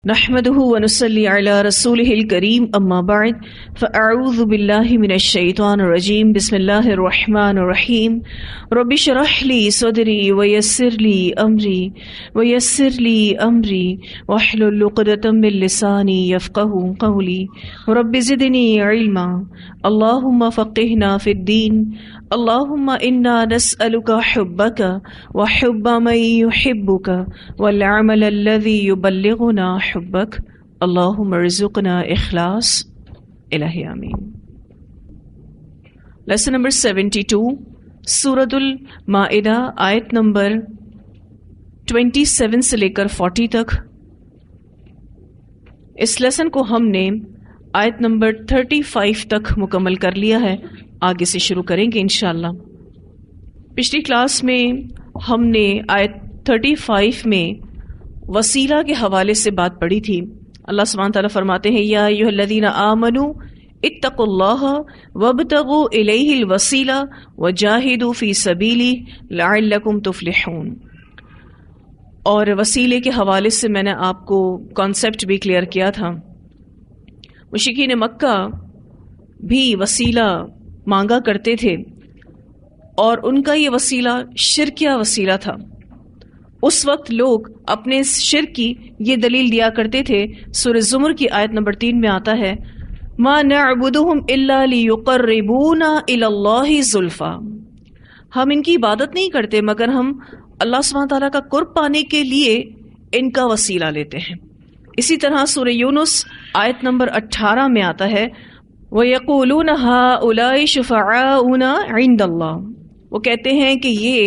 نحمده ونصلي على رسوله الكريم اما بعد فاعوذ بالله من الشيطان الرجيم بسم الله الرحمن الرحيم رب اشرح لي صدري ويسر لي امري واحلل عقدة من لساني يفقهوا قولي رب زدني علما اللهم فقهنا في الدين اللهم انا نسألك حبك وحب من يحبك والعمل الذي يبلغنا حبك اللهم ارزقنا اخلاص الہی آمین۔ لیسن نمبر 72 سورۃ المائدہ آیت نمبر 27 سے لے کر 40 تک۔ اس لیسن کو ہم نے آیت نمبر 35 تک مکمل کر لیا ہے، آگے سے شروع کریں گے انشاءاللہ۔ پچھلی کلاس میں ہم نے آیت 35 میں وسیلہ کے حوالے سے بات پڑھی تھی۔ اللہ سبحانہ تعالیٰ فرماتے ہیں یا ایھا الذین آمنوا اتقوا اللہ وابتغوا الیہ الوسیلہ وجاہدوا فی سبیلہ لعلکم تفلحون۔ اور وسیلے کے حوالے سے میں نے آپ کو کانسیپٹ بھی کلیئر کیا تھا۔ مشرکین مکہ بھی وسیلہ مانگا کرتے تھے اور ان کا یہ وسیلہ شرکیہ وسیلہ تھا۔ اس وقت لوگ اپنے شرک کی یہ دلیل دیا کرتے تھے۔ سورہ زمر کی آیت نمبر 3 میں آتا ہے ما نعبدہم الا لیقربونا الی اللہ زلفی، ہم ان کی عبادت نہیں کرتے مگر ہم اللہ سبحانہ تعالیٰ کا قرب پانے کے لیے ان کا وسیلہ لیتے ہیں۔ اسی طرح سورہ یونس آیت نمبر 18 میں آتا ہے وَيَقُولُونَ هَؤُلَاءِ شُفَعَاؤُنَا عِندَ اللَّهِ، وہ کہتے ہیں کہ یہ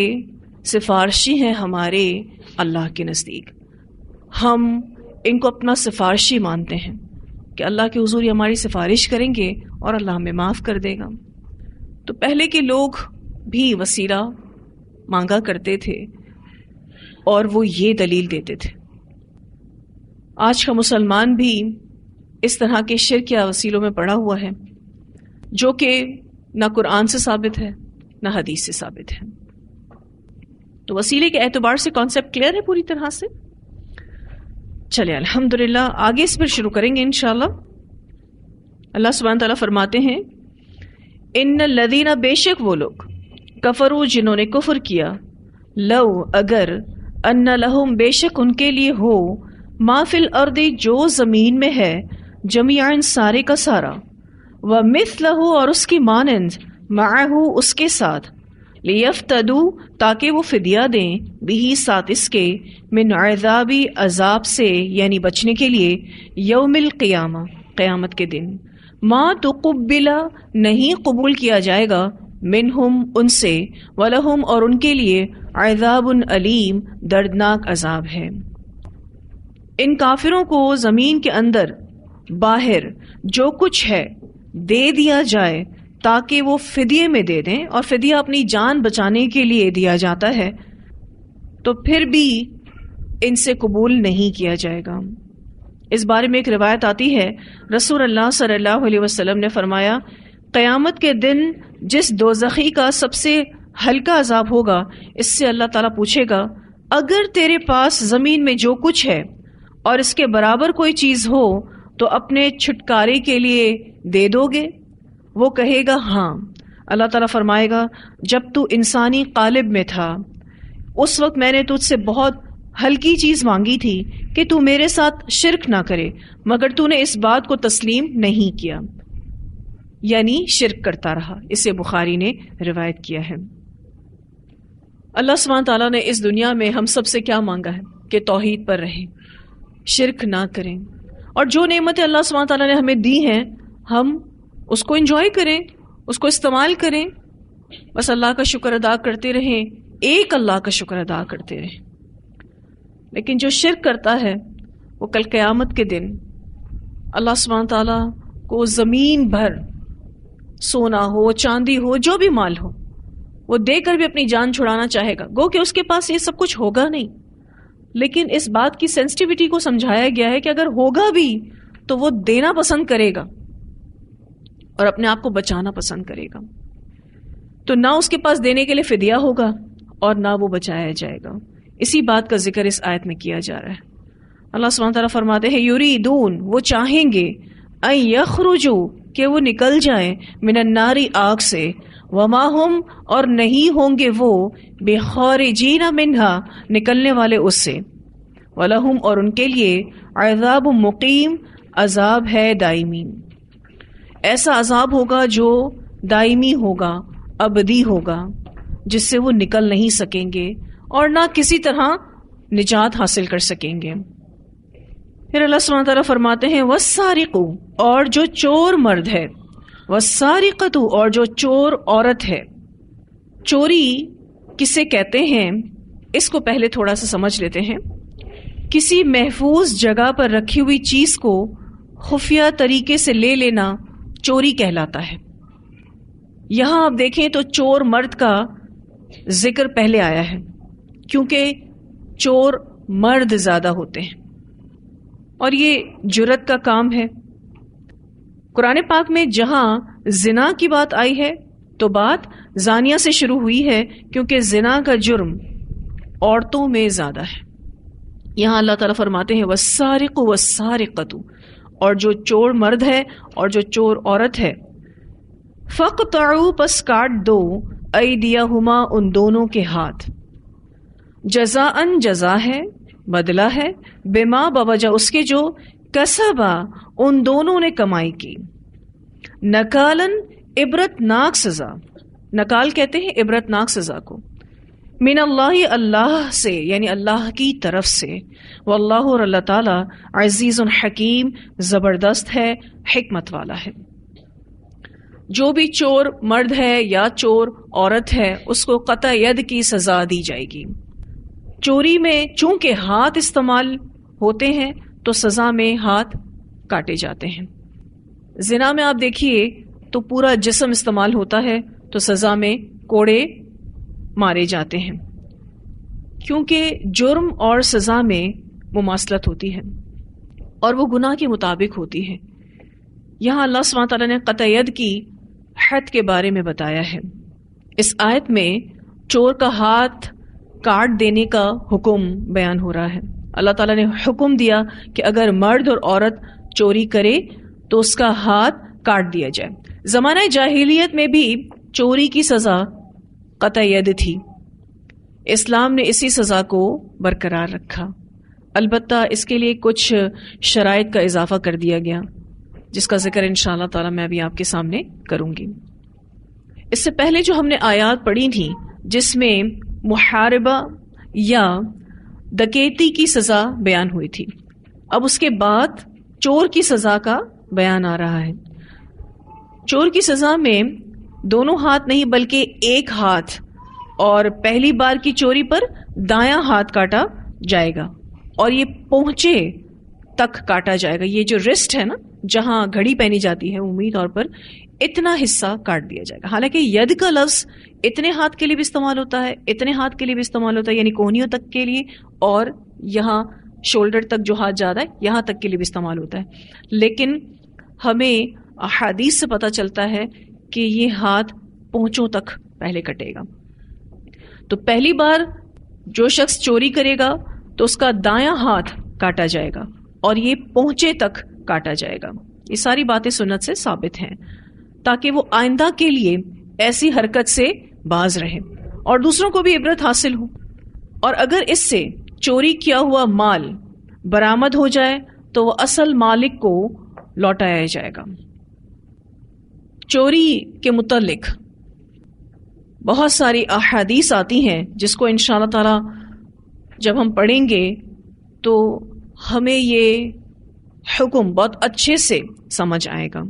سفارشی ہیں ہمارے اللہ کے نزدیک، ہم ان کو اپنا سفارشی مانتے ہیں کہ اللہ کے حضور یہ ہماری سفارش کریں گے اور اللہ ہمیں معاف کر دے گا۔ تو پہلے کے لوگ بھی وسیلہ مانگا کرتے تھے اور وہ یہ دلیل دیتے تھے۔ آج کا مسلمان بھی اس طرح کے شرک یا وسیلوں میں پڑا ہوا ہے جو کہ نہ قرآن سے ثابت ہے نہ حدیث سے ثابت ہے۔ تو وسیلے کے اعتبار سے کانسیپٹ کلیئر ہے پوری طرح سے؟ چلے الحمدللہ آگے اس پر شروع کریں گے انشاءاللہ۔ اللہ سبحانہ تعالیٰ فرماتے ہیں ان الذین، بے شک وہ لوگ، کفروا جنہوں نے کفر کیا، لو اگر، ان لہم بے شک ان کے لیے ہو، ما فی الارض جو زمین میں ہے، جمیعاً سارے کا سارا، ومثلہ اور اس کی مانند، معہ اس کے ساتھ، لیفتدوا تاکہ وہ فدیہ دیں، بھی ساتھ اس کے، من عذاب عذاب سے یعنی بچنے کے لیے، یوم القیامہ قیامت کے دن، ما تقبل نہیں قبول کیا جائے گا، منہم ان سے، ولہم اور ان کے لیے، عذاب علیم دردناک عذاب ہے۔ ان کافروں کو زمین کے اندر باہر جو کچھ ہے دے دیا جائے تاکہ وہ فدیے میں دے دیں، اور فدیہ اپنی جان بچانے کے لیے دیا جاتا ہے، تو پھر بھی ان سے قبول نہیں کیا جائے گا۔ اس بارے میں ایک روایت آتی ہے، رسول اللہ صلی اللہ علیہ وسلم نے فرمایا قیامت کے دن جس دوزخی کا سب سے ہلکا عذاب ہوگا، اس سے اللہ تعالیٰ پوچھے گا اگر تیرے پاس زمین میں جو کچھ ہے اور اس کے برابر کوئی چیز ہو تو اپنے چھٹکارے کے لیے دے دو گے؟ وہ کہے گا ہاں۔ اللہ تعالیٰ فرمائے گا جب تو انسانی قالب میں تھا اس وقت میں نے تجھ سے بہت ہلکی چیز مانگی تھی کہ تو میرے ساتھ شرک نہ کرے، مگر تو نے اس بات کو تسلیم نہیں کیا، یعنی شرک کرتا رہا۔ اسے بخاری نے روایت کیا ہے۔ اللہ سبحانہ تعالیٰ نے اس دنیا میں ہم سب سے کیا مانگا ہے کہ توحید پر رہیں، شرک نہ کریں، اور جو نعمتیں اللہ سبحانہ تعالیٰ نے ہمیں دی ہیں ہم اس کو انجوائے کریں، اس کو استعمال کریں، بس اللہ کا شکر ادا کرتے رہیں، ایک اللہ کا شکر ادا کرتے رہیں۔ لیکن جو شرک کرتا ہے وہ کل قیامت کے دن اللہ سبحانہ تعالیٰ کو زمین بھر سونا ہو، چاندی ہو، جو بھی مال ہو، وہ دے کر بھی اپنی جان چھڑانا چاہے گا، گو کہ اس کے پاس یہ سب کچھ ہوگا نہیں، لیکن اس بات کی سینسٹیوٹی کو سمجھایا گیا ہے کہ اگر ہوگا بھی تو وہ دینا پسند کرے گا اور اپنے آپ کو بچانا پسند کرے گا۔ تو نہ اس کے پاس دینے کے لیے فدیہ ہوگا اور نہ وہ بچایا جائے گا۔ اسی بات کا ذکر اس آیت میں کیا جا رہا ہے۔ اللہ سبحانہ تعالیٰ فرماتے ہیں یریدون وہ چاہیں گے ان یخرجو کہ وہ نکل جائیں من النار آگ سے وما ہم اور نہیں ہوں گے وہ بخارجین منہا نکلنے والے اس سے ولہم اور ان کے لیے عذاب مقیم عذاب ہے دائمی ایسا عذاب ہوگا جو دائمی ہوگا ابدی ہوگا جس سے وہ نکل نہیں سکیں گے اور نہ کسی طرح نجات حاصل کر سکیں گے. پھر اللہ سبحانہ تعالیٰ فرماتے ہیں والسارق اور جو چور مرد ہے والسارقۃ اور جو چور عورت ہے. چوری کسے کہتے ہیں اس کو پہلے تھوڑا سا سمجھ لیتے ہیں. کسی محفوظ جگہ پر رکھی ہوئی چیز کو خفیہ طریقے سے لے لینا چوری کہلاتا ہے. یہاں آپ دیکھیں تو چور مرد کا ذکر پہلے آیا ہے کیونکہ چور مرد زیادہ ہوتے ہیں اور یہ جرت کا کام ہے. قرآن پاک میں جہاں زنا کی بات آئی ہے تو بات زانیہ سے شروع ہوئی ہے کیونکہ زنا کا جرم عورتوں میں زیادہ ہے. یہاں اللہ تعالیٰ فرماتے ہیں والسارق والسارقۃ اور جو چور مرد ہے اور جو چور عورت ہے فقطعوا پس کاٹ دو ایدیہما ان دونوں کے ہاتھ جزاءً جزا ہے بدلہ ہے بما بوجہ اس کے جو کسبا ان دونوں نے کمائی کی نکالن عبرت ناک سزا. نکال کہتے ہیں عبرت ناک سزا کو. من اللہ اللہ سے یعنی اللہ کی طرف سے. واللہ اور اللہ تعالی عزیز حکیم زبردست ہے حکمت والا ہے. جو بھی چور مرد ہے یا چور عورت ہے اس کو قطع ید کی سزا دی جائے گی. چوری میں چونکہ ہاتھ استعمال ہوتے ہیں تو سزا میں ہاتھ کاٹے جاتے ہیں. زنا میں آپ دیکھیے تو پورا جسم استعمال ہوتا ہے تو سزا میں کوڑے مارے جاتے ہیں کیونکہ جرم اور سزا میں مماثلت ہوتی ہے اور وہ گناہ کے مطابق ہوتی ہے. یہاں اللہ سبحانہ تعالیٰ نے قطع ید کی حد کے بارے میں بتایا ہے. اس آیت میں چور کا ہاتھ کاٹ دینے کا حکم بیان ہو رہا ہے. اللہ تعالیٰ نے حکم دیا کہ اگر مرد اور عورت چوری کرے تو اس کا ہاتھ کاٹ دیا جائے. زمانہ جاہلیت میں بھی چوری کی سزا قطع ید تھی. اسلام نے اسی سزا کو برقرار رکھا. البتہ اس کے لیے کچھ شرائط کا اضافہ کر دیا گیا جس کا ذکر انشاءاللہ تعالی میں ابھی آپ کے سامنے کروں گی. اس سے پہلے جو ہم نے آیات پڑھی تھیں جس میں محاربہ یا ڈکیتی کی سزا بیان ہوئی تھی، اب اس کے بعد چور کی سزا کا بیان آ رہا ہے. چور کی سزا میں دونوں ہاتھ نہیں بلکہ ایک ہاتھ اور پہلی بار کی چوری پر دایاں ہاتھ کاٹا جائے گا اور یہ پہنچے تک کاٹا جائے گا. یہ جو رسٹ ہے نا جہاں گھڑی پہنی جاتی ہے عمومی طور پر اتنا حصہ کاٹ دیا جائے گا. حالانکہ ید کا لفظ اتنے ہاتھ کے لیے بھی استعمال ہوتا ہے، اتنے ہاتھ کے لیے بھی استعمال ہوتا ہے یعنی کونیوں تک کے لیے، اور یہاں شولڈر تک جو ہاتھ جاتا ہے یہاں تک کے لیے بھی استعمال ہوتا ہے. لیکن ہمیں احادیث سے پتہ چلتا ہے کہ یہ ہاتھ پونچوں تک پہلے کٹے گا. تو پہلی بار جو شخص چوری کرے گا تو اس کا دایاں ہاتھ کاٹا جائے گا اور یہ پہنچے تک کاٹا جائے گا. یہ ساری باتیں سنت سے ثابت ہیں تاکہ وہ آئندہ کے لیے ایسی حرکت سے باز رہے اور دوسروں کو بھی عبرت حاصل ہو. اور اگر اس سے چوری کیا ہوا مال برآمد ہو جائے تو وہ اصل مالک کو لوٹایا جائے گا. چوری کے متعلق بہت ساری احادیث آتی ہیں جس کو انشاءاللہ تعالی جب ہم پڑھیں گے تو ہمیں یہ حکم بہت اچھے سے سمجھ آئے گا.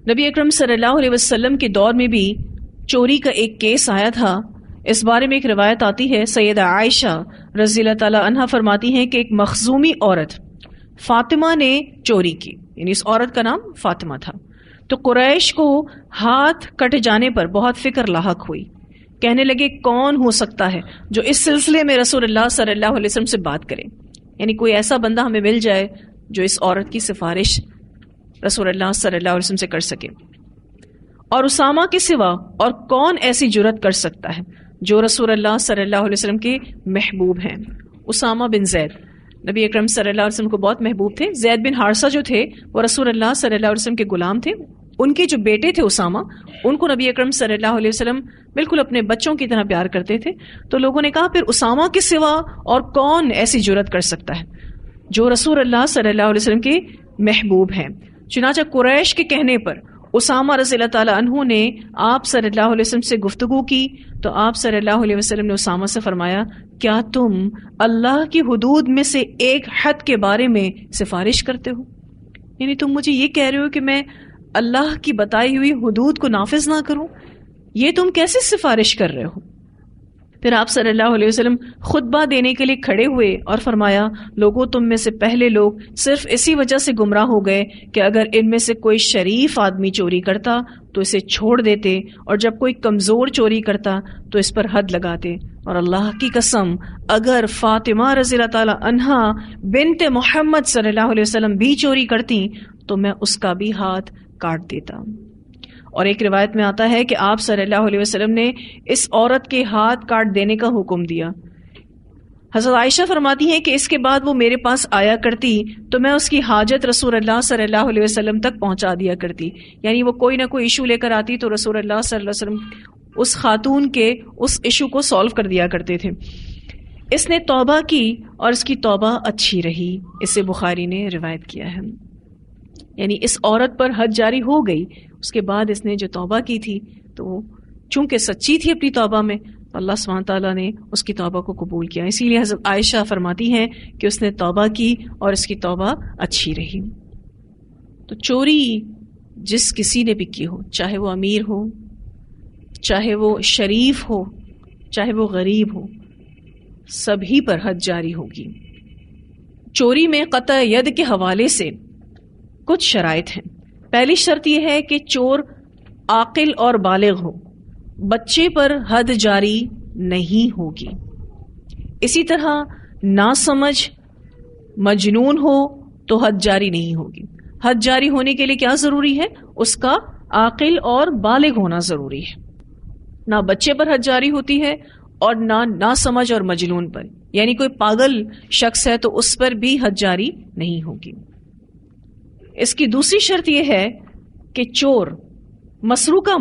نبی اکرم صلی اللہ علیہ وسلم کے دور میں بھی چوری کا ایک کیس آیا تھا. اس بارے میں ایک روایت آتی ہے، سیدہ عائشہ رضی اللہ تعالی عنہا فرماتی ہیں کہ ایک مخزومی عورت فاطمہ نے چوری کی، یعنی اس عورت کا نام فاطمہ تھا. تو قریش کو ہاتھ کٹ جانے پر بہت فکر لاحق ہوئی. کہنے لگے کون ہو سکتا ہے جو اس سلسلے میں رسول اللہ صلی اللہ علیہ وسلم سے بات کرے، یعنی کوئی ایسا بندہ ہمیں مل جائے جو اس عورت کی سفارش رسول اللہ صلی اللہ علیہ وسلم سے کر سکے. اور اسامہ کے سوا اور کون ایسی جرت کر سکتا ہے جو رسول اللہ صلی اللہ علیہ وسلم کے محبوب ہیں. اسامہ بن زید نبی اکرم صلی اللہ علیہ وسلم کو بہت محبوب تھے. زید بن حارثہ جو تھے وہ رسول اللہ صلی اللہ علیہ وسلم کے غلام تھے. ان کے جو بیٹے تھے اسامہ، ان کو نبی اکرم صلی اللہ علیہ وسلم بالکل اپنے بچوں کی طرح پیار کرتے تھے. تو لوگوں نے کہا پھر اسامہ کے سوا اور کون ایسی جرأت کر سکتا ہے جو رسول اللہ صلی اللہ علیہ وسلم کے محبوب ہیں. چنانچہ قریش کے کہنے پر اسامہ رضی اللہ تعالیٰ عنہ نے آپ صلی اللہ علیہ وسلم سے گفتگو کی تو آپ صلی اللہ علیہ وسلم نے اسامہ سے فرمایا کیا تم اللہ کی حدود میں سے ایک حد کے بارے میں سفارش کرتے ہو؟ یعنی تم مجھے یہ کہہ رہے ہو کہ میں اللہ کی بتائی ہوئی حدود کو نافذ نہ کروں؟ یہ تم کیسے سفارش کر رہے ہو؟ پھر آپ صلی اللہ علیہ وسلم خطبہ دینے کے لیے کھڑے ہوئے اور فرمایا لوگوں تم میں سے پہلے لوگ صرف اسی وجہ سے گمراہ ہو گئے کہ اگر ان میں سے کوئی شریف آدمی چوری کرتا تو اسے چھوڑ دیتے اور جب کوئی کمزور چوری کرتا تو اس پر حد لگاتے. اور اللہ کی قسم اگر فاطمہ رضی اللہ تعالی عنہا بنت محمد صلی اللہ علیہ وسلم بھی چوری کرتی تو میں اس کا بھی ہاتھ کاٹ دیتا. اور ایک روایت میں آتا ہے کہ آپ صلی اللہ علیہ وسلم نے اس عورت کے ہاتھ کاٹ دینے کا حکم دیا. حضرت عائشہ فرماتی ہیں کہ اس کے بعد وہ میرے پاس آیا کرتی تو میں اس کی حاجت رسول اللہ صلی اللہ علیہ وسلم تک پہنچا دیا کرتی. یعنی وہ کوئی نہ کوئی ایشو لے کر آتی تو رسول اللہ صلی اللہ علیہ وسلم اس خاتون کے اس ایشو کو سالو کر دیا کرتے تھے. اس نے توبہ کی اور اس کی توبہ اچھی رہی، اسے بخاری نے روایت کیا ہے. یعنی اس عورت پر حد جاری ہو گئی، اس کے بعد اس نے جو توبہ کی تھی تو وہ چونکہ سچی تھی اپنی توبہ میں، اللہ سبحانہ تعالیٰ نے اس کی توبہ کو قبول کیا. اسی لیے حضرت عائشہ فرماتی ہیں کہ اس نے توبہ کی اور اس کی توبہ اچھی رہی. تو چوری جس کسی نے بھی کی ہو، چاہے وہ امیر ہو، چاہے وہ شریف ہو، چاہے وہ غریب ہو، سبھی پر حد جاری ہوگی. چوری میں قطع ید کے حوالے سے کچھ شرائط ہیں. پہلی شرط یہ ہے کہ چور عاقل اور بالغ ہو، بچے پر حد جاری نہیں ہوگی. اسی طرح ناسمجھ مجنون ہو تو حد جاری نہیں ہوگی. حد جاری ہونے کے لیے کیا ضروری ہے؟ اس کا عاقل اور بالغ ہونا ضروری ہے. نہ بچے پر حد جاری ہوتی ہے اور نہ ناسمجھ اور مجنون پر. یعنی کوئی پاگل شخص ہے تو اس پر بھی حد جاری نہیں ہوگی. اس کی دوسری شرط یہ ہے کہ چور مسروقہ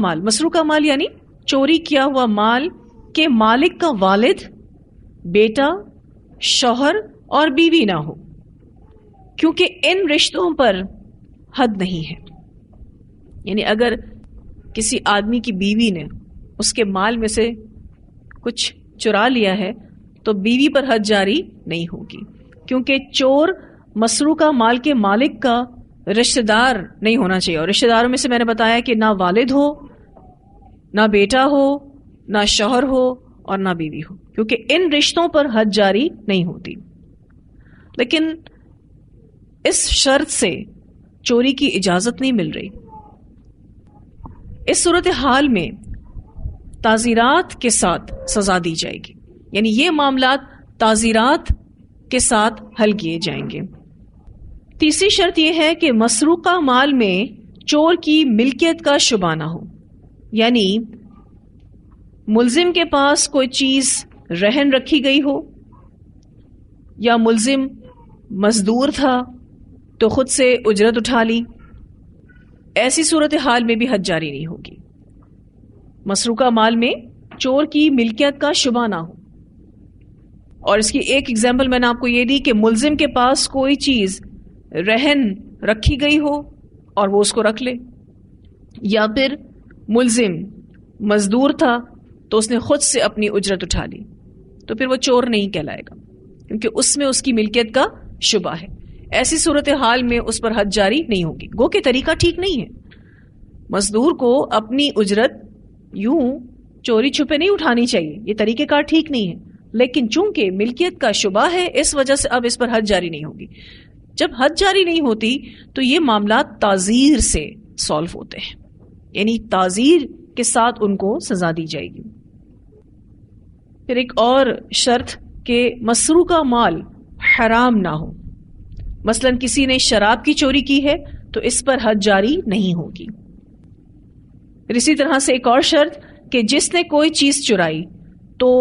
مال یعنی چوری کیا ہوا مال کے مالک کا والد، بیٹا، شوہر اور بیوی نہ ہو، کیونکہ ان رشتوں پر حد نہیں ہے. یعنی اگر کسی آدمی کی بیوی نے اس کے مال میں سے کچھ چرا لیا ہے تو بیوی پر حد جاری نہیں ہوگی، کیونکہ چور مسروقہ مال کے مالک کا رشتہ دار نہیں ہونا چاہیے. اور رشتہ داروں میں سے میں نے بتایا کہ نہ والد ہو، نہ بیٹا ہو، نہ شوہر ہو اور نہ بیوی ہو، کیونکہ ان رشتوں پر حد جاری نہیں ہوتی. لیکن اس شرط سے چوری کی اجازت نہیں مل رہی. اس صورتحال میں تعزیرات کے ساتھ سزا دی جائے گی. یعنی یہ معاملات تعزیرات کے ساتھ حل کیے جائیں گے. تیسری شرط یہ ہے کہ مسروقہ مال میں چور کی ملکیت کا شبہ نہ ہو. یعنی ملزم کے پاس کوئی چیز رہن رکھی گئی ہو، یا ملزم مزدور تھا تو خود سے اجرت اٹھا لی، ایسی صورتحال میں بھی حد جاری نہیں ہوگی. مسروقہ مال میں چور کی ملکیت کا شبہ نہ ہو. اور اس کی ایک ایگزامپل میں نے آپ کو یہ دی کہ ملزم کے پاس کوئی چیز رہن رکھی گئی ہو اور وہ اس کو رکھ لے، یا پھر ملزم مزدور تھا تو اس نے خود سے اپنی اجرت اٹھا لی، تو پھر وہ چور نہیں کہلائے گا، کیونکہ اس میں اس کی ملکیت کا شبہ ہے. ایسی صورتحال میں اس پر حد جاری نہیں ہوگی. گو کہ طریقہ ٹھیک نہیں ہے. مزدور کو اپنی اجرت یوں چوری چھپے نہیں اٹھانی چاہیے، یہ طریقہ کار ٹھیک نہیں ہے. لیکن چونکہ ملکیت کا شبہ ہے اس وجہ سے اب اس پر حد جاری نہیں ہوگی. جب حد جاری نہیں ہوتی تو یہ معاملات تعزیر سے سالو ہوتے ہیں، یعنی تعزیر کے ساتھ ان کو سزا دی جائے گی. پھر ایک اور شرط کہ مسروقہ مال حرام نہ ہو. مثلا کسی نے شراب کی چوری کی ہے تو اس پر حد جاری نہیں ہوگی. پھر اسی طرح سے ایک اور شرط کہ جس نے کوئی چیز چرائی تو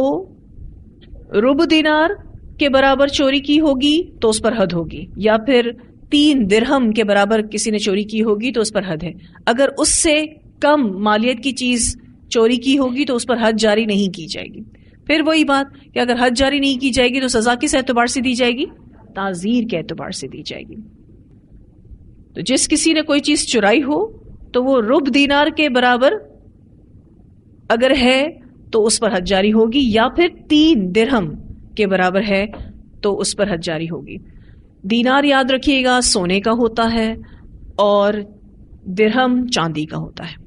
ربع دینار کے برابر چوری کی ہوگی تو اس پر حد ہوگی، یا پھر 3 درہم کے برابر کسی نے چوری کی ہوگی تو اس پر حد ہے. اگر اس سے کم مالیت کی چیز چوری کی ہوگی تو اس پر حد جاری نہیں کی جائے گی. پھر وہی بات کہ اگر حد جاری نہیں کی جائے گی تو سزا کس اعتبار سے دی جائے گی؟ تعزیر کے اعتبار سے دی جائے گی. تو جس کسی نے کوئی چیز چرائی ہو تو وہ ربع دینار کے برابر اگر ہے تو اس پر حد جاری ہوگی، یا پھر 3 درہم کے برابر ہے تو اس پر حد جاری ہوگی. دینار یاد رکھیے گا سونے کا ہوتا ہے اور درہم چاندی کا ہوتا ہے.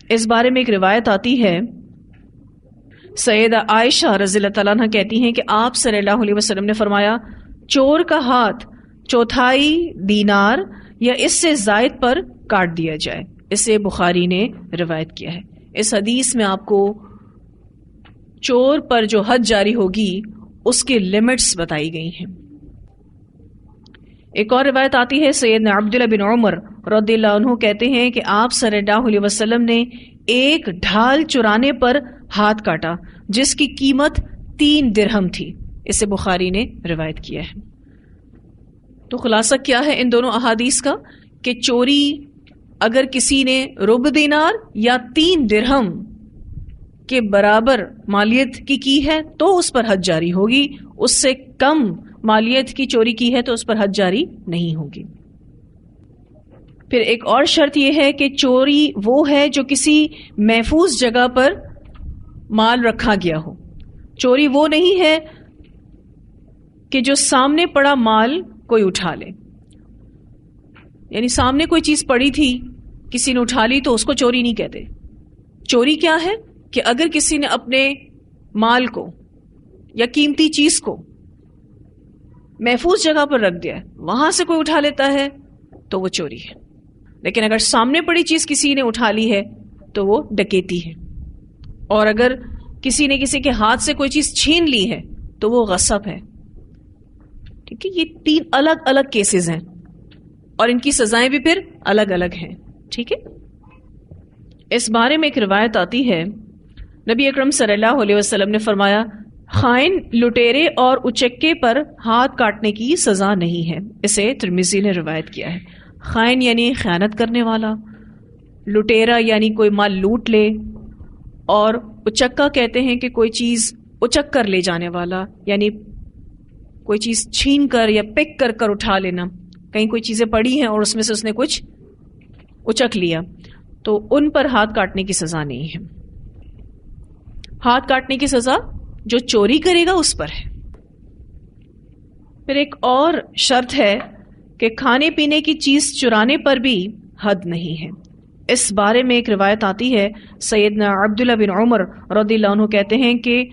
اس بارے میں ایک روایت آتی ہے، سیدہ عائشہ رضی اللہ تعالیٰ عنہ کہتی ہیں کہ آپ صلی اللہ علیہ وسلم نے فرمایا، چور کا ہاتھ 1/4 دینار یا اس سے زائد پر کاٹ دیا جائے. اسے بخاری نے روایت کیا ہے. اس حدیث میں آپ کو چور پر جو حد جاری ہوگی اس کے لمٹس بتائی گئی ہیں. ایک اور روایت آتی ہے، سیدنا عبداللہ بن عمر رضی اللہ عنہ کہتے ہیں کہ آپ صلی اللہ علیہ وسلم نے ایک ڈھال چرانے پر ہاتھ کاٹا جس کی قیمت 3 درہم تھی. اسے بخاری نے روایت کیا ہے. تو خلاصہ کیا ہے ان دونوں احادیث کا کہ چوری اگر کسی نے ربع دینار یا 3 درہم کے برابر مالیت کی ہے تو اس پر حد جاری ہوگی، اس سے کم مالیت کی چوری کی ہے تو اس پر حد جاری نہیں ہوگی. پھر ایک اور شرط یہ ہے کہ چوری وہ ہے جو کسی محفوظ جگہ پر مال رکھا گیا ہو. چوری وہ نہیں ہے کہ جو سامنے پڑا مال کوئی اٹھا لے. یعنی سامنے کوئی چیز پڑی تھی کسی نے اٹھا لی تو اس کو چوری نہیں کہتے. چوری کیا ہے کہ اگر کسی نے اپنے مال کو یا قیمتی چیز کو محفوظ جگہ پر رکھ دیا ہے، وہاں سے کوئی اٹھا لیتا ہے تو وہ چوری ہے. لیکن اگر سامنے پڑی چیز کسی نے اٹھا لی ہے تو وہ ڈکیتی ہے. اور اگر کسی نے کسی کے ہاتھ سے کوئی چیز چھین لی ہے تو وہ غصب ہے. ٹھیک ہے، یہ 3 الگ الگ کیسز ہیں اور ان کی سزائیں بھی پھر الگ الگ ہیں. ٹھیک ہے. اس بارے میں ایک روایت آتی ہے، نبی اکرم صلی اللہ علیہ وسلم نے فرمایا، خائن، لٹیرے اور اچکے پر ہاتھ کاٹنے کی سزا نہیں ہے. اسے ترمذی نے روایت کیا ہے. خائن یعنی خیانت کرنے والا، لٹیرا یعنی کوئی مال لوٹ لے، اور اچکا کہتے ہیں کہ کوئی چیز اچک کر لے جانے والا، یعنی کوئی چیز چھین کر یا پک کر کر اٹھا لینا. کہیں کوئی چیزیں پڑی ہیں اور اس میں سے اس نے کچھ اچک لیا تو ان پر ہاتھ کاٹنے کی سزا نہیں ہے. ہاتھ کاٹنے کی سزا جو چوری کرے گا اس پر ہے. پھر ایک اور شرط ہے کہ کھانے پینے کی چیز چرانے پر بھی حد نہیں ہے. اس بارے میں ایک روایت آتی ہے، سیدنا عبداللہ بن عمر رضی اللہ عنہ کہتے ہیں کہ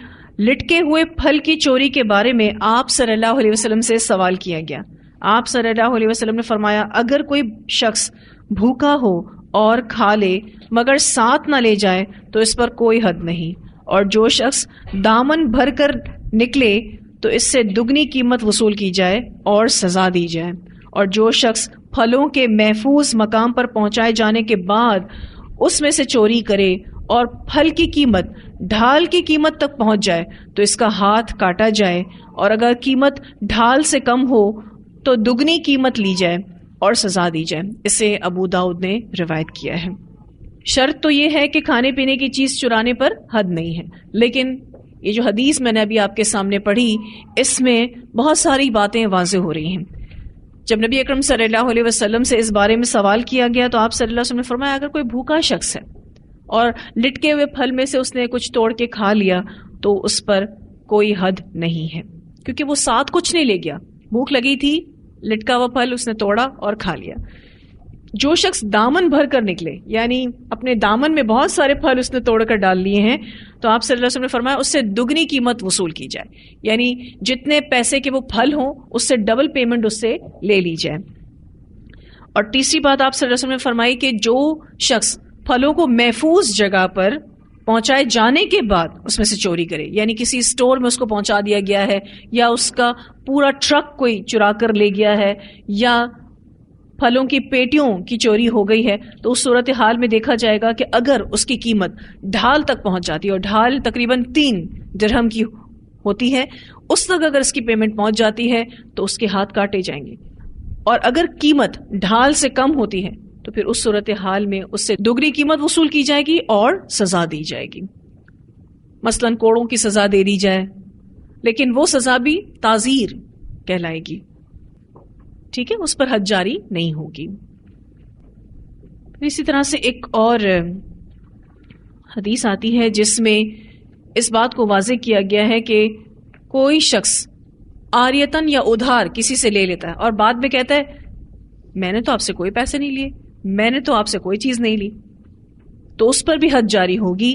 لٹکے ہوئے پھل کی چوری کے بارے میں آپ صلی اللہ علیہ وسلم سے سوال کیا گیا. آپ صلی اللہ علیہ وسلم نے فرمایا، اگر کوئی شخص بھوکا ہو اور کھا لے مگر ساتھ نہ لے جائے تو اس پر کوئی حد نہیں، اور جو شخص دامن بھر کر نکلے تو اس سے دگنی قیمت وصول کی جائے اور سزا دی جائے. اور جو شخص پھلوں کے محفوظ مقام پر پہنچائے جانے کے بعد اس میں سے چوری کرے اور پھل کی قیمت ڈھال کی قیمت تک پہنچ جائے تو اس کا ہاتھ کاٹا جائے، اور اگر قیمت ڈھال سے کم ہو تو دگنی قیمت لی جائے اور سزا دی جائے. اسے ابو داؤد نے روایت کیا ہے. شرط تو یہ ہے کہ کھانے پینے کی چیز چرانے پر حد نہیں ہے، لیکن یہ جو حدیث میں نے ابھی آپ کے سامنے پڑھی اس میں بہت ساری باتیں واضح ہو رہی ہیں. جب نبی اکرم صلی اللہ علیہ وسلم سے اس بارے میں سوال کیا گیا تو آپ صلی اللہ علیہ وسلم نے فرمایا، اگر کوئی بھوکا شخص ہے اور لٹکے ہوئے پھل میں سے اس نے کچھ توڑ کے کھا لیا تو اس پر کوئی حد نہیں ہے، کیونکہ وہ ساتھ کچھ نہیں لے گیا. بھوک لگی تھی، لٹکا ہوا پھل اس نے توڑا اور کھا لیا. جو شخص دامن بھر کر نکلے، یعنی اپنے دامن میں بہت سارے پھل اس نے توڑ کر ڈال لیے ہیں، تو آپ صلی اللہ علیہ وسلم نے فرمایا اس سے دگنی قیمت وصول کی جائے، یعنی جتنے پیسے کے وہ پھل ہوں اس سے ڈبل پیمنٹ اس سے لے لی جائے. اور تیسری بات آپ صلی اللہ علیہ وسلم نے فرمائی کہ جو شخص پھلوں کو محفوظ جگہ پر پہنچائے جانے کے بعد اس میں سے چوری کرے، یعنی کسی اسٹور میں اس کو پہنچا دیا گیا ہے یا اس کا پورا ٹرک کوئی چرا کر لے گیا ہے یا پھلوں کی پیٹیوں کی چوری ہو گئی ہے، تو اس صورتحال میں دیکھا جائے گا کہ اگر اس کی قیمت ڈھال تک پہنچ جاتی ہے، اور ڈھال تقریباً 3 درہم کی ہوتی ہے اس تک اگر اس کی پیمنٹ پہنچ جاتی ہے تو اس کے ہاتھ کاٹے جائیں گے، اور اگر قیمت ڈھال سے کم ہوتی ہے تو پھر اس صورتحال میں اس سے دوگنی قیمت وصول کی جائے گی اور سزا دی جائے گی. مثلاً کوڑوں کی سزا دے دی جائے، لیکن وہ سزا بھی تعزیر کہلائے گی، ٹھیک ہے، اس پر حد جاری نہیں ہوگی. اسی طرح سے ایک اور حدیث آتی ہے جس میں اس بات کو واضح کیا گیا ہے کہ کوئی شخص عاریتن یا ادھار کسی سے لے لیتا ہے اور بعد میں کہتا ہے میں نے تو آپ سے کوئی پیسے نہیں لیے، میں نے تو آپ سے کوئی چیز نہیں لی، تو اس پر بھی حد جاری ہوگی.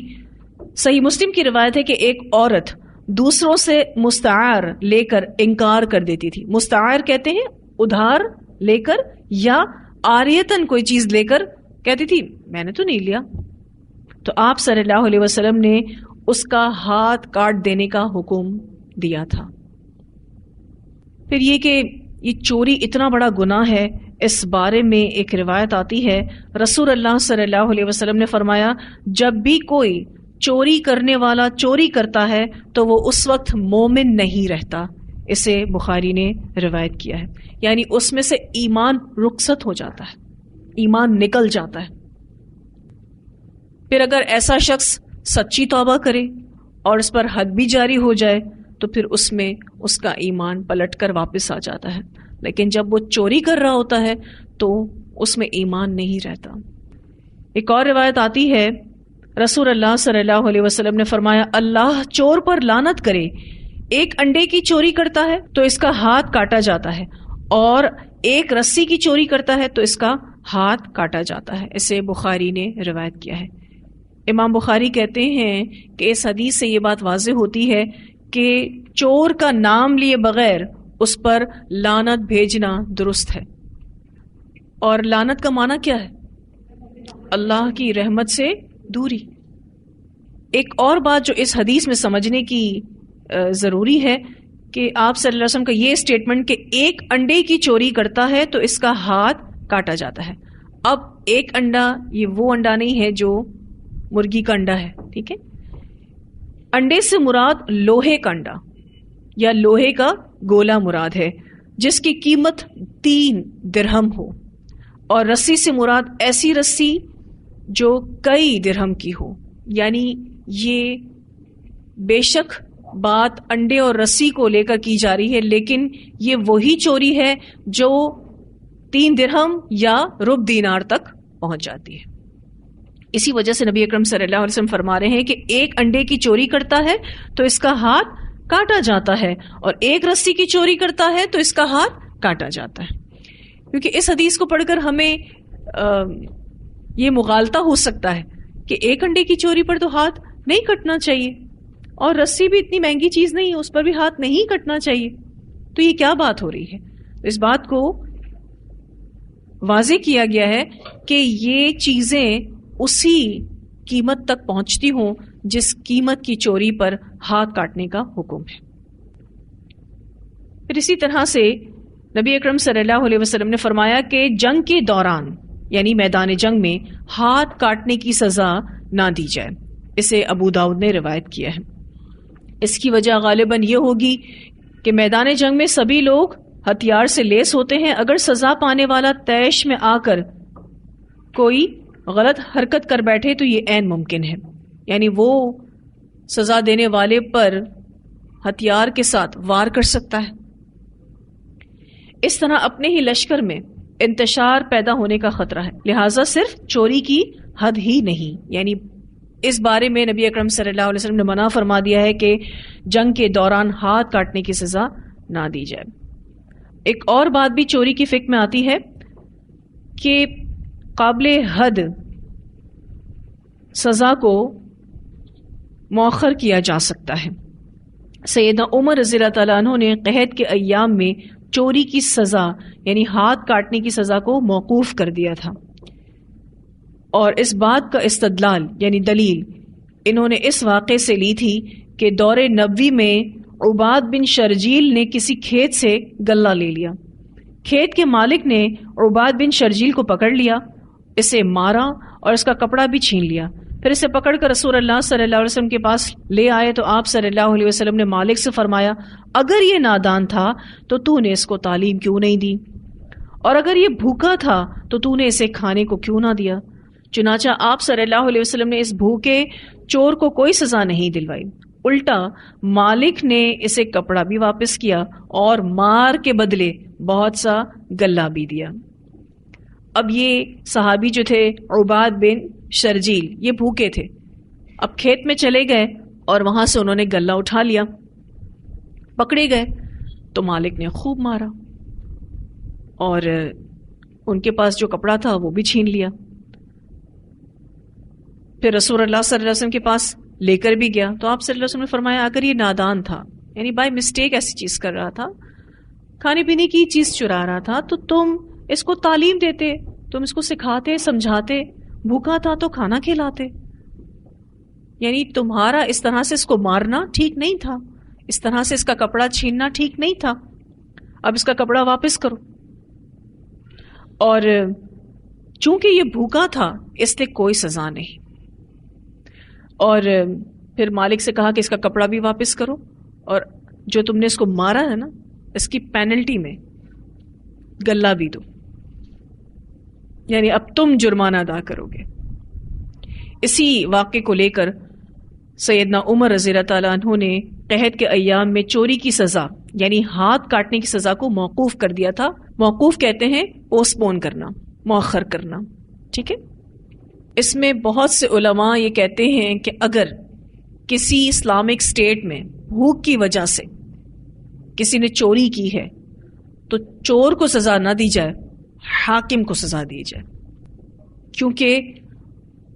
صحیح مسلم کی روایت ہے کہ ایک عورت دوسروں سے مستعار لے کر انکار کر دیتی تھی. مستعار کہتے ہیں ادھار لے کر، یا عاریتن کوئی چیز لے کر کہتی تھی میں نے تو نہیں لیا، تو آپ صلی اللہ علیہ وسلم نے اس کا ہاتھ کاٹ دینے کا حکم دیا تھا. پھر یہ کہ یہ چوری اتنا بڑا گناہ ہے، اس بارے میں ایک روایت آتی ہے رسول اللہ صلی اللہ علیہ وسلم نے فرمایا جب بھی کوئی چوری کرنے والا چوری کرتا ہے تو وہ اس وقت مومن نہیں رہتا. اسے بخاری نے روایت کیا ہے، یعنی اس میں سے ایمان رخصت ہو جاتا ہے، ایمان نکل جاتا ہے. پھر اگر ایسا شخص سچی توبہ کرے اور اس پر حد بھی جاری ہو جائے تو پھر اس میں اس کا ایمان پلٹ کر واپس آ جاتا ہے، لیکن جب وہ چوری کر رہا ہوتا ہے تو اس میں ایمان نہیں رہتا. ایک اور روایت آتی ہے رسول اللہ صلی اللہ علیہ وسلم نے فرمایا اللہ چور پر لعنت کرے، ایک انڈے کی چوری کرتا ہے تو اس کا ہاتھ کاٹا جاتا ہے، اور ایک رسی کی چوری کرتا ہے تو اس کا ہاتھ کاٹا جاتا ہے. اسے بخاری نے روایت کیا ہے. امام بخاری کہتے ہیں کہ اس حدیث سے یہ بات واضح ہوتی ہے کہ چور کا نام لیے بغیر اس پر لعنت بھیجنا درست ہے. اور لعنت کا معنی کیا ہے؟ اللہ کی رحمت سے دوری. ایک اور بات جو اس حدیث میں سمجھنے کی ضروری ہے کہ آپ صلی اللہ علیہ وسلم کا یہ اسٹیٹمنٹ کہ ایک انڈے کی چوری کرتا ہے تو اس کا ہاتھ کاٹا جاتا ہے. اب ایک انڈا یہ وہ انڈا نہیں ہے جو مرغی کا انڈا ہے، ٹھیک ہے. انڈے سے مراد لوہے کا انڈا یا لوہے کا گولا مراد ہے جس کی قیمت 3 درہم ہو، اور رسی سے مراد ایسی رسی جو کئی درہم کی ہو. یعنی یہ بے شک بات انڈے اور رسی کو لے کر کی جا رہی ہے، لیکن یہ وہی چوری ہے جو 3 درہم یا ربع دینار تک پہنچ جاتی ہے. اسی وجہ سے نبی اکرم صلی اللہ علیہ وسلم فرما رہے ہیں کہ ایک انڈے کی چوری کرتا ہے تو اس کا ہاتھ کاٹا جاتا ہے، اور ایک رسی کی چوری کرتا ہے تو اس کا ہاتھ کاٹا جاتا ہے. کیونکہ اس حدیث کو پڑھ کر ہمیں یہ مغالطہ ہو سکتا ہے کہ ایک انڈے کی چوری پر تو ہاتھ نہیں کٹنا چاہیے، اور رسی بھی اتنی مہنگی چیز نہیں ہے، اس پر بھی ہاتھ نہیں کٹنا چاہیے، تو یہ کیا بات ہو رہی ہے؟ اس بات کو واضح کیا گیا ہے کہ یہ چیزیں اسی قیمت تک پہنچتی ہوں جس قیمت کی چوری پر ہاتھ کاٹنے کا حکم ہے. پھر اسی طرح سے نبی اکرم صلی اللہ علیہ وسلم نے فرمایا کہ جنگ کے دوران یعنی میدان جنگ میں ہاتھ کاٹنے کی سزا نہ دی جائے. اسے ابو داؤد نے روایت کیا ہے. اس کی وجہ غالباً یہ ہوگی کہ میدان جنگ میں سبھی لوگ ہتھیار سے لیس ہوتے ہیں. اگر سزا پانے والا طیش میں آ کر کوئی غلط حرکت کر بیٹھے تو یہ عین ممکن ہے، یعنی وہ سزا دینے والے پر ہتھیار کے ساتھ وار کر سکتا ہے. اس طرح اپنے ہی لشکر میں انتشار پیدا ہونے کا خطرہ ہے. لہٰذا صرف چوری کی حد ہی نہیں، یعنی اس بارے میں نبی اکرم صلی اللہ علیہ وسلم نے منع فرما دیا ہے کہ جنگ کے دوران ہاتھ کاٹنے کی سزا نہ دی جائے. ایک اور بات بھی چوری کی فقہ میں آتی ہے کہ قابل حد سزا کو مؤخر کیا جا سکتا ہے. سیدنا عمر رضی اللہ تعالیٰ عنہ نے قحط کے ایام میں چوری کی سزا یعنی ہاتھ کاٹنے کی سزا کو موقوف کر دیا تھا، اور اس بات کا استدلال یعنی دلیل انہوں نے اس واقعے سے لی تھی کہ دور نبوی میں عباد بن شرجیل نے کسی کھیت سے غلہ لے لیا. کھیت کے مالک نے عباد بن شرجیل کو پکڑ لیا، اسے مارا اور اس کا کپڑا بھی چھین لیا. پھر اسے پکڑ کر رسول اللہ صلی اللہ علیہ وسلم کے پاس لے آئے تو آپ صلی اللہ علیہ وسلم نے مالک سے فرمایا اگر یہ نادان تھا تو نے اس کو تعلیم کیوں نہیں دی، اور اگر یہ بھوکا تھا تو نے اسے کھانے کو کیوں نہ دیا؟ چنانچہ آپ صلی اللہ علیہ وسلم نے اس بھوکے چور کو کوئی سزا نہیں دلوائی، الٹا مالک نے اسے کپڑا بھی واپس کیا اور مار کے بدلے بہت سا گلہ بھی دیا۔ اب یہ صحابی جو تھے عباد بن شرجیل، یہ بھوکے تھے، اب کھیت میں چلے گئے اور وہاں سے انہوں نے گلہ اٹھا لیا، پکڑے گئے تو مالک نے خوب مارا اور ان کے پاس جو کپڑا تھا وہ بھی چھین لیا۔ پھر رسول اللہ صلی اللہ علیہ وسلم کے پاس لے کر بھی گیا تو آپ صلی اللہ علیہ وسلم نے فرمایا اگر یہ نادان تھا، یعنی بائی مسٹیک ایسی چیز کر رہا تھا، کھانے پینے کی چیز چرا رہا تھا، تو تم اس کو تعلیم دیتے، تم اس کو سکھاتے، سمجھاتے، بھوکا تھا تو کھانا کھلاتے، یعنی تمہارا اس طرح سے اس کو مارنا ٹھیک نہیں تھا، اس طرح سے اس کا کپڑا چھیننا ٹھیک نہیں تھا، اب اس کا کپڑا واپس کرو۔ اور چونکہ یہ بھوکا تھا اس لیے کوئی سزا نہیں، اور پھر مالک سے کہا کہ اس کا کپڑا بھی واپس کرو اور جو تم نے اس کو مارا ہے نا اس کی پینلٹی میں گلہ بھی دو، یعنی اب تم جرمانہ ادا کرو گے۔ اسی واقعے کو لے کر سیدنا عمر رضی اللہ تعالیٰ عنہ نے قحط کے ایام میں چوری کی سزا یعنی ہاتھ کاٹنے کی سزا کو موقوف کر دیا تھا۔ موقوف کہتے ہیں پوسٹ پون کرنا، مؤخر کرنا، ٹھیک ہے۔ اس میں بہت سے علماء یہ کہتے ہیں کہ اگر کسی اسلامک اسٹیٹ میں بھوک کی وجہ سے کسی نے چوری کی ہے تو چور کو سزا نہ دی جائے، حاکم کو سزا دی جائے، کیونکہ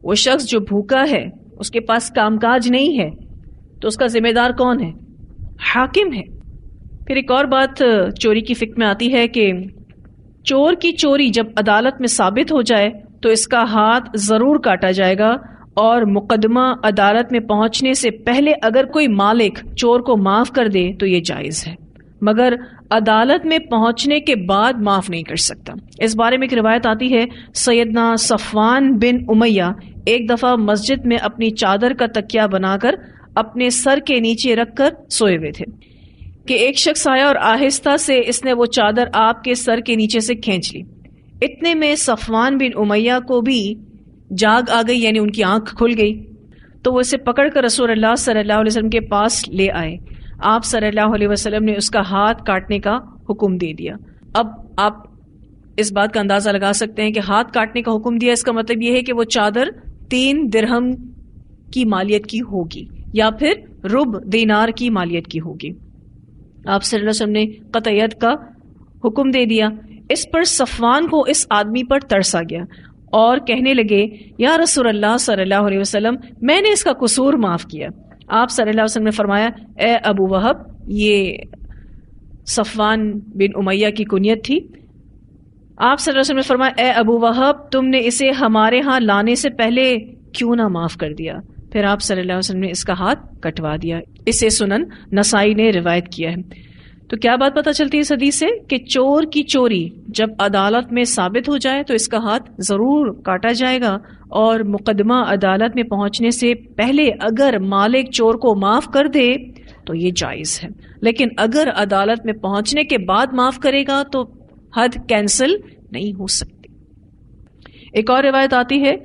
وہ شخص جو بھوکا ہے اس کے پاس کام کاج نہیں ہے تو اس کا ذمہ دار کون ہے؟ حاکم ہے۔ پھر ایک اور بات چوری کی فقہ میں آتی ہے کہ چور کی چوری جب عدالت میں ثابت ہو جائے تو اس کا ہاتھ ضرور کاٹا جائے گا، اور مقدمہ عدالت میں پہنچنے سے پہلے اگر کوئی مالک چور کو معاف کر دے تو یہ جائز ہے، مگر عدالت میں پہنچنے کے بعد معاف نہیں کر سکتا۔ اس بارے میں ایک روایت آتی ہے سیدنا صفوان بن امیہ ایک دفعہ مسجد میں اپنی چادر کا تکیہ بنا کر اپنے سر کے نیچے رکھ کر سوئے ہوئے تھے کہ ایک شخص آیا اور آہستہ سے اس نے وہ چادر آپ کے سر کے نیچے سے کھینچ لی۔ اتنے میں صفوان بن امیہ کو بھی جاگ آ گئی، یعنی ان کی آنکھ کھل گئی، تو وہ اسے پکڑ کر رسول اللہ صلی اللہ علیہ وسلم کے پاس لے آئے۔ آپ صلی اللہ علیہ وسلم نے اس کا ہاتھ کاٹنے کا حکم دے دیا۔ اب آپ اس بات کا اندازہ لگا سکتے ہیں کہ ہاتھ کاٹنے کا حکم دیا، اس کا مطلب یہ ہے کہ وہ چادر 3 درہم کی مالیت کی ہوگی یا پھر ربع دینار کی مالیت کی ہوگی۔ آپ صلی اللہ علیہ وسلم نے قطع ید کا حکم دے دیا۔ اس پر صفوان کو اس آدمی پر ترس آ گیا اور کہنے لگے یا رسول اللہ صلی اللہ علیہ وسلم، میں نے اس کا قصور معاف کیا۔ آپ صلی اللہ علیہ وسلم نے فرمایا اے ابو وہب، یہ صفوان بن امیہ کی کنیت تھی، آپ صلی اللہ علیہ وسلم نے فرمایا اے ابو وہب، تم نے اسے ہمارے ہاں لانے سے پہلے کیوں نہ معاف کر دیا؟ پھر آپ صلی اللہ علیہ وسلم نے اس کا ہاتھ کٹوا دیا۔ اسے سنن نسائی نے روایت کیا ہے۔ تو کیا بات پتہ چلتی ہے اس حدیث سے کہ چور کی چوری جب عدالت میں ثابت ہو جائے تو اس کا ہاتھ ضرور کاٹا جائے گا، اور مقدمہ عدالت میں پہنچنے سے پہلے اگر مالک چور کو معاف کر دے تو یہ جائز ہے، لیکن اگر عدالت میں پہنچنے کے بعد معاف کرے گا تو حد کینسل نہیں ہو سکتی۔ ایک اور روایت آتی ہے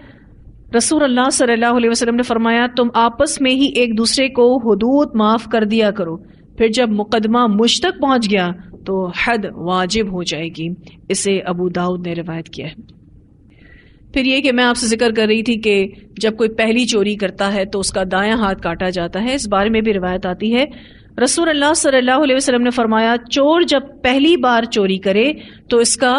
رسول اللہ صلی اللہ علیہ وسلم نے فرمایا تم آپس میں ہی ایک دوسرے کو حدود معاف کر دیا کرو، پھر جب مقدمہ مجھ تک پہنچ گیا تو حد واجب ہو جائے گی۔ اسے ابو داؤد نے روایت کیا ہے۔ پھر یہ کہ میں آپ سے ذکر کر رہی تھی کہ جب کوئی پہلی چوری کرتا ہے تو اس کا دایاں ہاتھ کاٹا جاتا ہے، اس بارے میں بھی روایت آتی ہے رسول اللہ صلی اللہ علیہ وسلم نے فرمایا چور جب پہلی بار چوری کرے تو اس کا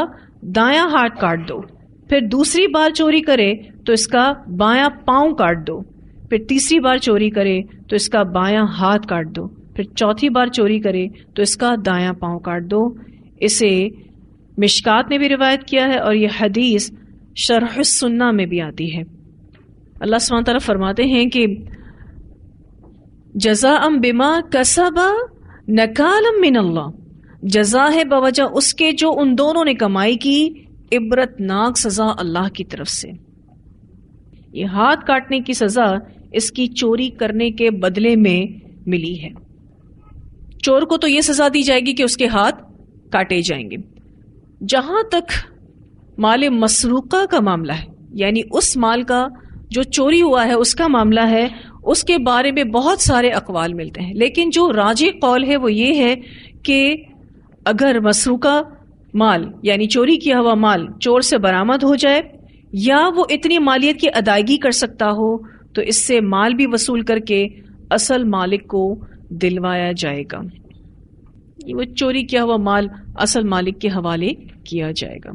دایاں ہاتھ کاٹ دو، پھر دوسری بار چوری کرے تو اس کا بایاں پاؤں کاٹ دو، پھر تیسری بار چوری کرے تو اس کا بایاں ہاتھ کاٹ دو، پھر چوتھی بار چوری کرے تو اس کا دایاں پاؤں کاٹ دو۔ اسے مشکات نے بھی روایت کیا ہے اور یہ حدیث شرح السنہ میں بھی آتی ہے۔ اللہ سبحانہ تعالیٰ فرماتے ہیں کہ جزاء بما کسب نکالا من اللہ، جزا ہے بوجہ اس کے جو ان دونوں نے کمائی کی، عبرت ناک سزا اللہ کی طرف سے۔ یہ ہاتھ کاٹنے کی سزا اس کی چوری کرنے کے بدلے میں ملی ہے. چور کو تو یہ سزا دی جائے گی کہ اس کے ہاتھ کاٹے جائیں گے. جہاں تک مال مسروقہ کا معاملہ ہے، یعنی اس مال کا جو چوری ہوا ہے اس کا معاملہ ہے، اس کے بارے میں بہت سارے اقوال ملتے ہیں، لیکن جو راجح قول ہے وہ یہ ہے کہ اگر مسروقہ مال یعنی چوری کیا ہوا مال چور سے برآمد ہو جائے یا وہ اتنی مالیت کی ادائیگی کر سکتا ہو تو اس سے مال بھی وصول کر کے اصل مالک کو دلوایا جائے گا. وہ چوری کیا ہوا مال اصل مالک کے حوالے کیا جائے گا.